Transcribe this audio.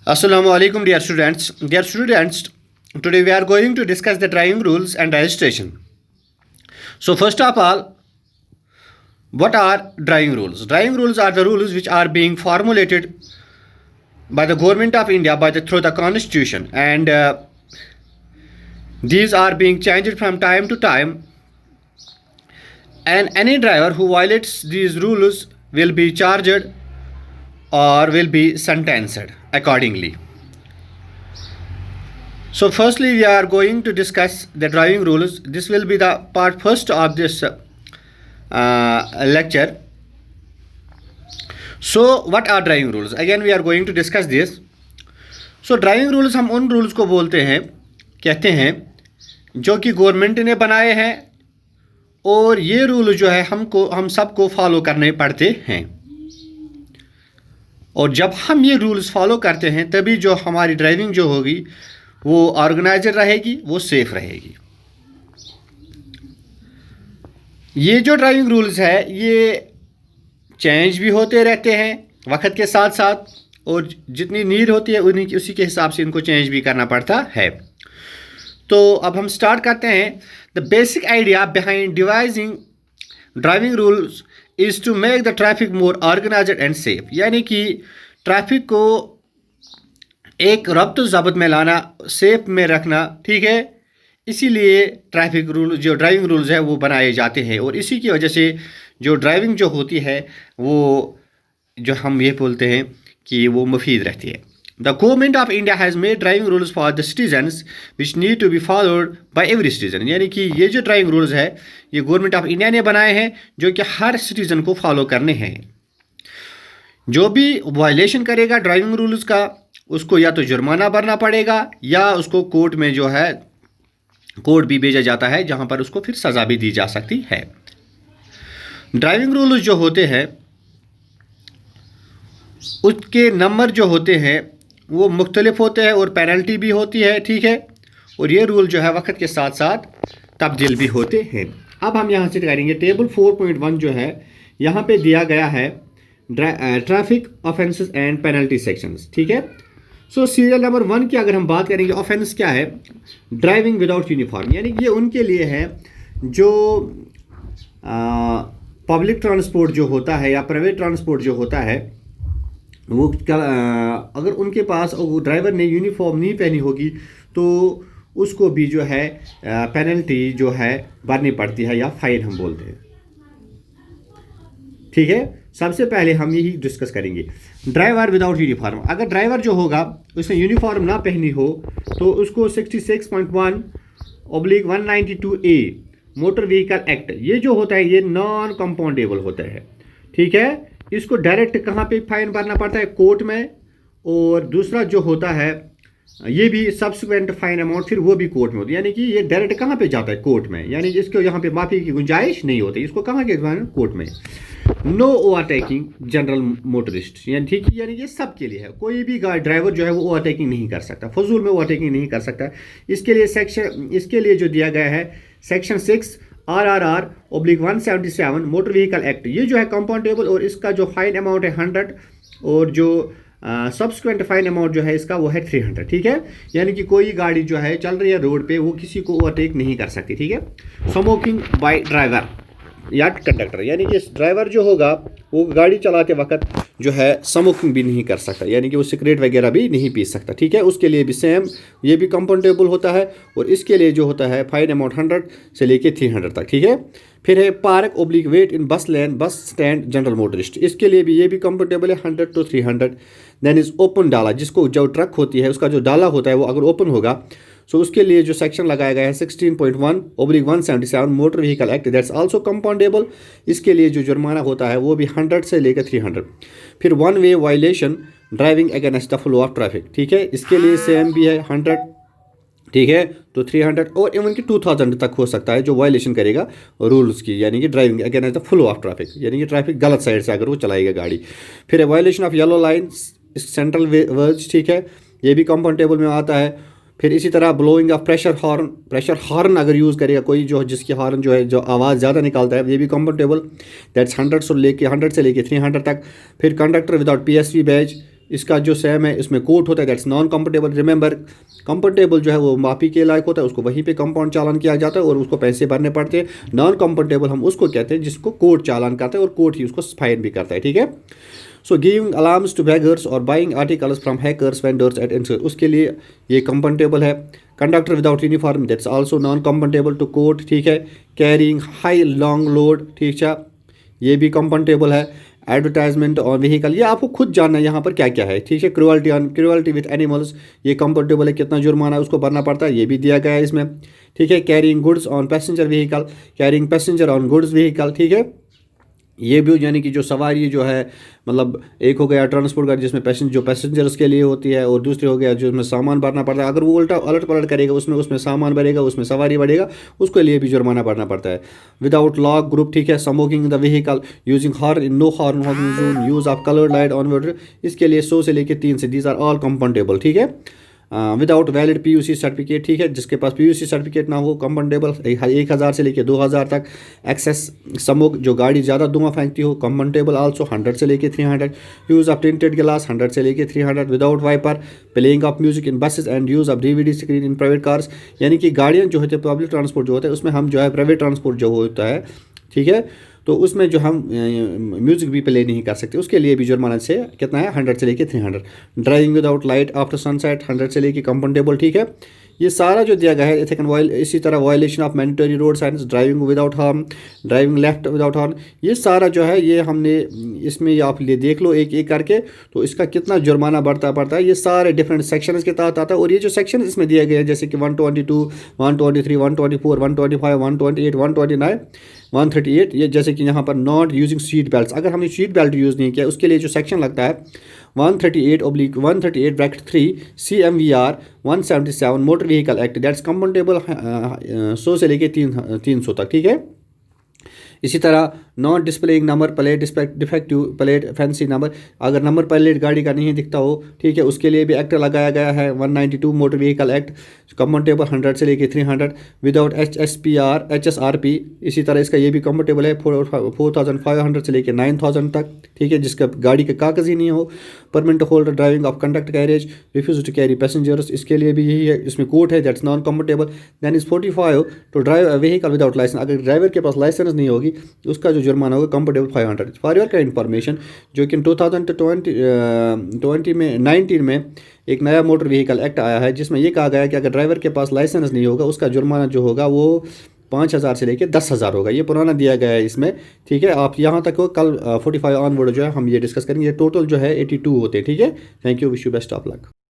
Assalamu alaikum, dear students. Dear students, today we are going to discuss the driving rules and registration. So, first of all, what are driving rules? Driving rules are the rules which are being formulated by the government of India through the constitution, and these are being changed from time to time. And any driver who violates these rules will be charged or will be sentenced accordingly. So firstly we are going to discuss the driving rules. This will be the part first of this lecture. So what are driving rules? Again we are going to discuss this. So driving rules हम उन rules को बोलते हैं, कहते हैं जो कि government ने बनाए हैं और ये रूल जो है हम सबको फॉलो करने पड़ते हैं। और जब हम ये रूल्स फॉलो करते हैं तभी जो हमारी ड्राइविंग जो होगी वो ऑर्गेनाइज्ड रहेगी, वो सेफ रहेगी। ये जो ड्राइविंग रूल्स है ये चेंज भी होते रहते हैं वक्त के साथ साथ, और जितनी नीड होती है उसी के हिसाब से इनको चेंज भी करना पड़ता है। तो अब हम स्टार्ट करते हैं। The basic idea behind devising driving rules is to make the traffic more organised and safe, यानी कि ट्रैफिक को एक रब्त ज़ब्त में लाना, सेफ में रखना, ठीक है। इसीलिए ट्रैफिक रूल जो ड्राइविंग रूल्स है वो बनाए जाते हैं, और इसी की वजह से जो ड्राइविंग जो होती है वो जो हम ये बोलते हैं कि वो मुफीद रहती है। The government of India has made driving rules for the citizens which need to be followed by every citizen, यानी कि ये जो ड्राइविंग रूल्स है ये गवर्नमेंट ऑफ इंडिया ने बनाए हैं जो कि हर सिटीज़न को फॉलो करने हैं। जो भी वायलेशन करेगा ड्राइविंग रूल्स का उसको या तो जुर्माना भरना पड़ेगा या उसको कोर्ट में जो है कोर्ट भी भेजा जाता है जहाँ पर उसको फिर सज़ा भी दी जा सकती है। ड्राइविंग रूल्स जो होते हैं उसके नंबर जो होते हैं वो मुख्तलिफ होते हैं और पेनल्टी भी होती है, ठीक है। और ये रूल जो है वक्त के साथ साथ तब्दील भी होते हैं। अब हम यहाँ से करेंगे टेबल 4.1 जो है यहाँ पे दिया गया है traffic offences and penalty sections, ठीक है। सो सीरियल नंबर 1 की अगर हम बात करेंगे, ऑफेंस क्या है? ड्राइविंग विदाउट यूनिफॉर्म, यानी ये उनके लिए है जो पब्लिक ट्रांसपोर्ट जो होता है या प्राइवेट ट्रांसपोर्ट जो होता है वो अगर उनके पास वो ड्राइवर ने यूनिफॉर्म नहीं पहनी होगी तो उसको भी जो है पेनल्टी जो है भरनी पड़ती है या फाइन हम बोलते हैं, ठीक है। सबसे पहले हम यही डिस्कस करेंगे ड्राइवर विदाउट यूनिफॉर्म। अगर ड्राइवर जो होगा उसने यूनिफॉर्म ना पहनी हो तो उसको 66.1/192A मोटर व्हीकल एक्ट ये जो होता है ये नॉन कंपाउंडेबल होता है, ठीक है। इसको डायरेक्ट कहाँ पे फाइन भरना पड़ता है? कोर्ट में। और दूसरा जो होता है ये भी सब्सिक्वेंट फाइन अमाउंट फिर वो भी कोर्ट में होती है, यानी कि ये डायरेक्ट कहाँ पे जाता है? कोर्ट में, यानी इसको यहाँ पे माफ़ी की गुंजाइश नहीं होती, इसको कहाँ के कोर्ट में। नो ओवरटेकिंग जनरल मोटरिस्ट, यानी ठीक है, यानी ये सब के लिए है। कोई भी ड्राइवर जो है वो ओवरटेकिंग नहीं कर सकता, फजूल में ओवरटेकिंग नहीं कर सकता। इसके लिए जो दिया गया है section 6 RRR/177 motor vehicle act, ये जो है कंपाउंडेबल और इसका जो फाइन अमाउंट है 100 और जो सब्सिक्वेंट फाइन अमाउंट जो है इसका वो है 300, ठीक है। यानी कि कोई गाड़ी जो है चल रही है रोड पे वो किसी को ओवरटेक नहीं कर सकती, ठीक है। स्मोकिंग बाय ड्राइवर या कंडक्टर, यानी कि ड्राइवर जो होगा वो गाड़ी चलाते वक्त जो है स्मोकिंग भी नहीं कर सकता, यानी कि वो सिगरेट वगैरह भी नहीं पी सकता, ठीक है। उसके लिए भी सेम ये भी कंपाउंडेबल होता है और इसके लिए जो होता है फाइन अमाउंट 100 से लेके 300 तक, ठीक है। फिर है पार्क ऑब्लिक वेट इन बस लैन बस स्टैंड जनरल मोटरिस्ट, इसके लिए भी ये भी कंफर्टेबल है 100 to 300। देन इज ओपन डाला, जिसको जो ट्रक होती है उसका जो डाला होता है वो अगर ओपन होगा सो उसके लिए जो सेक्शन लगाया गया है 16.1/177 motor vehicle act that's also compoundable. इसके लिए जो जुर्माना होता है वो भी 100 से लेकर 300। फिर 1 way violation driving against the flow of traffic, ठीक है, इसके लिए सेम भी है 100, ठीक है। तो 300 और इवन कि 2000 तक हो सकता है जो वायलेशन करेगा रूल्स की, यानी कि driving against the flow of traffic, यानी कि ट्रैफिक गलत साइड से अगर वो चलाएगा गाड़ी। फिर violation of yellow line central verge, ठीक है, ये भी कंपाउंडेबल में आता है। फिर इसी तरह ब्लोइंग ऑफ प्रेशर हॉर्न अगर यूज़ करेगा कोई जो जिसकी हॉर्न जो है जो आवाज़ ज़्यादा निकालता है ये भी कंफर्टेबल दैट्स 100 से लेके 300 तक। फिर कंडक्टर विदाउट PSV बैज इसका जो सेम है इसमें कोट होता है, that's non comfortable. Remember, comfortable जो है वो माफ़ी के लायक होता है, उसको वहीं पे कंपाउंड चालान किया जाता है और उसको पैसे भरने पड़ते हैं। नॉन कंफर्टेबल हम उसको कहते हैं जिसको कोर्ट चालान करता है और कोर्ट ही उसको फाइन भी करता है, ठीक है। So giving alarms to beggars और buying articles from hawkers vendors at install, उसके लिए ये कंफर्टेबल है। Conductor without uniform, that's also non comfortable to court, ठीक है। कैरिंग हाई लॉन्ग लोड, ठीक है, ये भी कंफर्टेबल है। एडवर्टाइजमेंट ऑन व्हीकल, ये आपको खुद जानना है यहाँ पर क्या क्या है, ठीक है। क्रुअल्टी विथ एनिमल्स, ये कंफर्टेबल है, कितना जुर्माना है उसको भरना पड़ता है, ये भी दिया गया है इसमें, ठीक है। Carrying goods on passenger vehicle, carrying passenger on goods vehicle, ठीक है। ये भी यानी कि जो सवारी जो है, मतलब एक हो गया ट्रांसपोर्ट गाड़ी जिसमें जो पैसेंजर्स के लिए होती है, और दूसरी हो गया जो उसमें सामान भरना पड़ता है। अगर वो उल्टा अलट पलट करेगा उसमें सामान भरेगा, उसमें सवारी बढ़ेगा, उसके लिए भी जुर्माना भरना पड़ता है। विदाउट लॉक ग्रुप, ठीक है। Smoking in the vehicle, using horn in no horn zone, use of coloured light on water, इसके लिए 100 से लेकर 3 से, दीज आर ऑल कंफर्टेबल, ठीक है। विदाउट वैलिड पीयूसी सर्टिफिकेट, ठीक है, जिसके पास पीयूसी सर्टिफिकेट ना हो कंफर्टेबल, 1000 से लेकर 2000 तक। एक्सेस स्मोक, जो गाड़ी ज़्यादा धुआं फेंकती हो, कंफर्टेबल आल्सो 100 से लेकर 300। यूज़ ऑफ टिंटेड ग्लास 100 से लेकर 300। Without wiper, playing of music in buses and use of DVD screen in private cars, यानी कि गाड़ियाँ जो होती है पब्लिक ट्रांसपोर्ट जो होता है उसमें हम जो है प्राइवेट ट्रांसपोर्ट जो होता है, ठीक है, तो उसमें जो हम म्यूज़िक भी प्ले नहीं कर सकते, उसके लिए भी जुर्माना से कितना है 100 से लेके 300। Driving without light after sunset 100 से लेके कंफर्टेबल, ठीक है। ये सारा जो दिया गया है इसी तरह violation of mandatory road science, driving without horn, driving left without horn, ये सारा जो है ये हमने इसमें आप ये देख लो एक एक करके, तो इसका कितना जुर्माना बढ़ता पड़ता है, ये सारे डिफरेंट सेक्शंस के तहत आता है। और ये जो सेक्शन इसमें दिए गए हैं जैसे कि 122, 123, 124, 125, 128, 129, 138, ये जैसे कि यहाँ पर नॉट यूजिंग सीट बेल्ट, अगर हमने सीट बेल्ट यूज़ नहीं किया उसके लिए जो सेक्शन लगता है 138/138(3) CMVR 177 motor vehicle act, that's comfortable 100 से लेके 300 तक, ठीक है। इसी तरह not displaying number plate, defective plate, fancy number, अगर नंबर प्लेट गाड़ी का नहीं दिखता हो, ठीक है, उसके लिए भी एक्ट लगाया गया है 192 मोटर व्हीकल एक्ट, कंफर्टेबल 100 से लेके 300। विदाउट HSRP, इसी तरह इसका ये भी कंफर्टेबल है 4500 से लेके 9000 तक, ठीक है, जिसका गाड़ी के कागज़ ही नहीं हो। Permit holder driving of conduct carriage, refuse to carry passengers, इसके लिए भी यही है, इसमें कोर्ट है, that's non comfortable. Then is 45 to drive a vehicle without licence, अगर ड्राइवर के पास लाइसेंस नहीं होगी उसका जो जुर्माना होगा कंफर्टेबल 500। फॉर योर का इन्फॉर्मेशन, जो कि 2019 में एक नया मोटर व्हीकल एक्ट आया है जिसमें ये कहा गया है कि अगर ड्राइवर के पास लाइसेंस नहीं होगा उसका जुर्माना जो होगा वो 5000 से लेकर 10,000 होगा। ये पुराना दिया गया है इसमें, ठीक है। आप यहाँ तक हो, कल 45 ऑनवर्ड जो है हम ये डिस्कस करेंगे। टोटल जो है 82 होते हैं, ठीक है। Thank you, wish you best of luck.